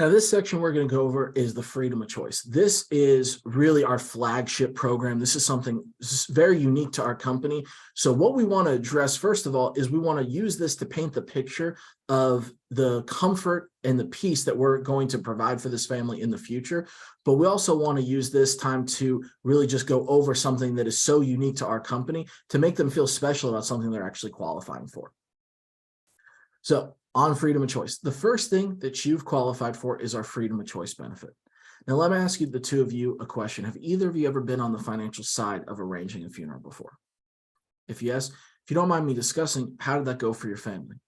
Now, this section we're going to go over is the freedom of choice. This is really our flagship program. This is something very unique to our company. So what we want to address, first of all, is we want to use this to paint the picture of the comfort and the peace that we're going to provide for this family in the future. But we also want to use this time to really just go over something that is so unique to our company to make them feel special about something they're actually qualifying for. So on freedom of choice, the first thing that you've qualified for is our freedom of choice benefit. Now, let me ask you, the two of you, a question. Have either of you ever been on the financial side of arranging a funeral before? If yes, if you don't mind me discussing, how did that go for your family?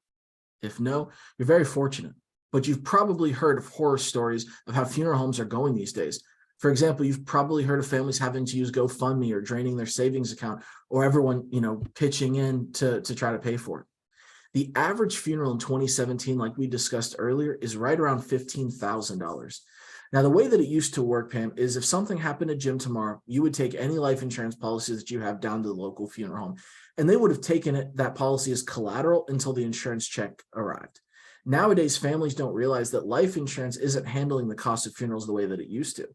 If no, you're very fortunate, but you've probably heard of horror stories of how funeral homes are going these days. For example, you've probably heard of families having to use GoFundMe or draining their savings account, or everyone, pitching in to try to pay for it. The average funeral in 2017, like we discussed earlier, is right around $15,000. Now, the way that it used to work, Pam, is if something happened to Jim tomorrow, you would take any life insurance policy that you have down to the local funeral home, and they would have taken that policy as collateral until the insurance check arrived. Nowadays, families don't realize that life insurance isn't handling the cost of funerals the way that it used to.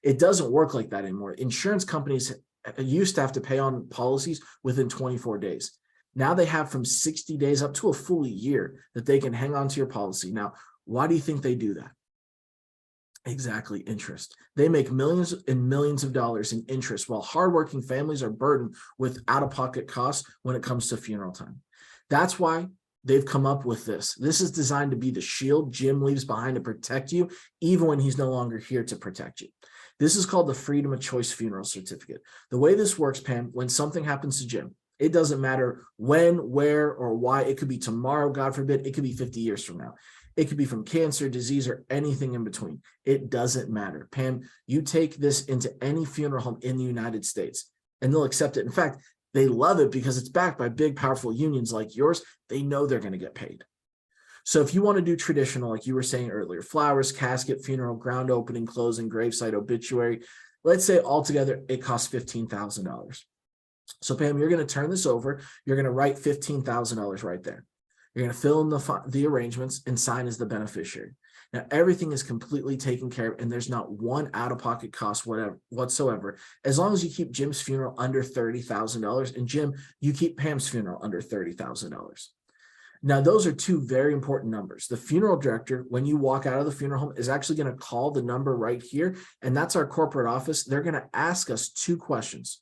It doesn't work like that anymore. Insurance companies used to have to pay on policies within 24 days. Now they have from 60 days up to a full year that they can hang on to your policy. Now, why do you think they do that? Exactly, interest. They make millions and millions of dollars in interest, while hardworking families are burdened with out-of-pocket costs when it comes to funeral time. That's why they've come up with this. This is designed to be the shield Jim leaves behind to protect you, even when he's no longer here to protect you. This is called the Freedom of Choice Funeral Certificate. The way this works, Pam, when something happens to Jim, it doesn't matter when, where, or why. It could be tomorrow, God forbid. It could be 50 years from now. It could be from cancer, disease, or anything in between. It doesn't matter. Pam, you take this into any funeral home in the United States, and they'll accept it. In fact, they love it because it's backed by big, powerful unions like yours. They know they're going to get paid. So if you want to do traditional, like you were saying earlier, flowers, casket, funeral, ground opening, closing, gravesite, obituary, let's say altogether it costs $15,000. So Pam, you're going to turn this over. You're going to write $15,000 right there. You're going to fill in the arrangements and sign as the beneficiary. Now, everything is completely taken care of, and there's not one out-of-pocket cost whatsoever, as long as you keep Jim's funeral under $30,000, and Jim, you keep Pam's funeral under $30,000. Now, those are two very important numbers. The funeral director, when you walk out of the funeral home, is actually going to call the number right here, and that's our corporate office. They're going to ask us two questions.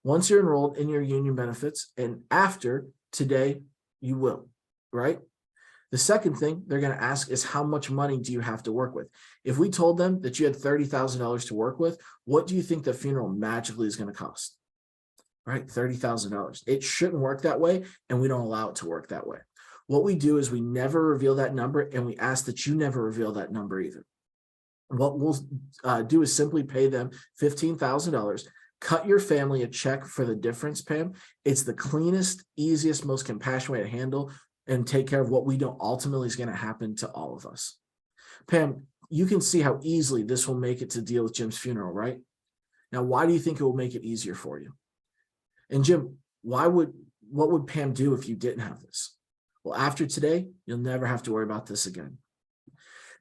Once you're enrolled in your union benefits, and after today, you will, right? The second thing they're going to ask is, how much money do you have to work with? If we told them that you had $30,000 to work with, what do you think the funeral magically is going to cost? Right? $30,000. It shouldn't work that way, and we don't allow it to work that way. What we do is we never reveal that number, and we ask that you never reveal that number either. What we'll do is simply pay them $15,000. Cut your family a check for the difference, Pam. It's the cleanest, easiest, most compassionate way to handle and take care of what we know ultimately is going to happen to all of us. Pam, you can see how easily this will make it to deal with Jim's funeral, right? Now, why do you think it will make it easier for you? And Jim, what would Pam do if you didn't have this? Well, after today, you'll never have to worry about this again.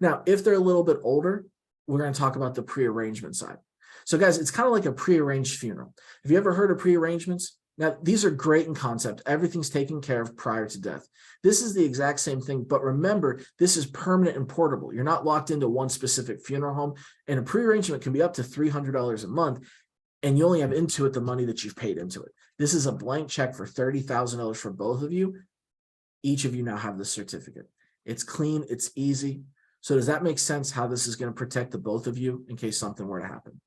Now, if they're a little bit older, we're going to talk about the pre-arrangement side. So guys, it's kind of like a pre-arranged funeral. Have you ever heard of pre-arrangements? Now, these are great in concept. Everything's taken care of prior to death. This is the exact same thing, but remember, this is permanent and portable. You're not locked into one specific funeral home, and a pre-arrangement can be up to $300 a month, and you only have into it the money that you've paid into it. This is a blank check for $30,000 for both of you. Each of you now have the certificate. It's clean, it's easy. So does that make sense how this is going to protect the both of you in case something were to happen?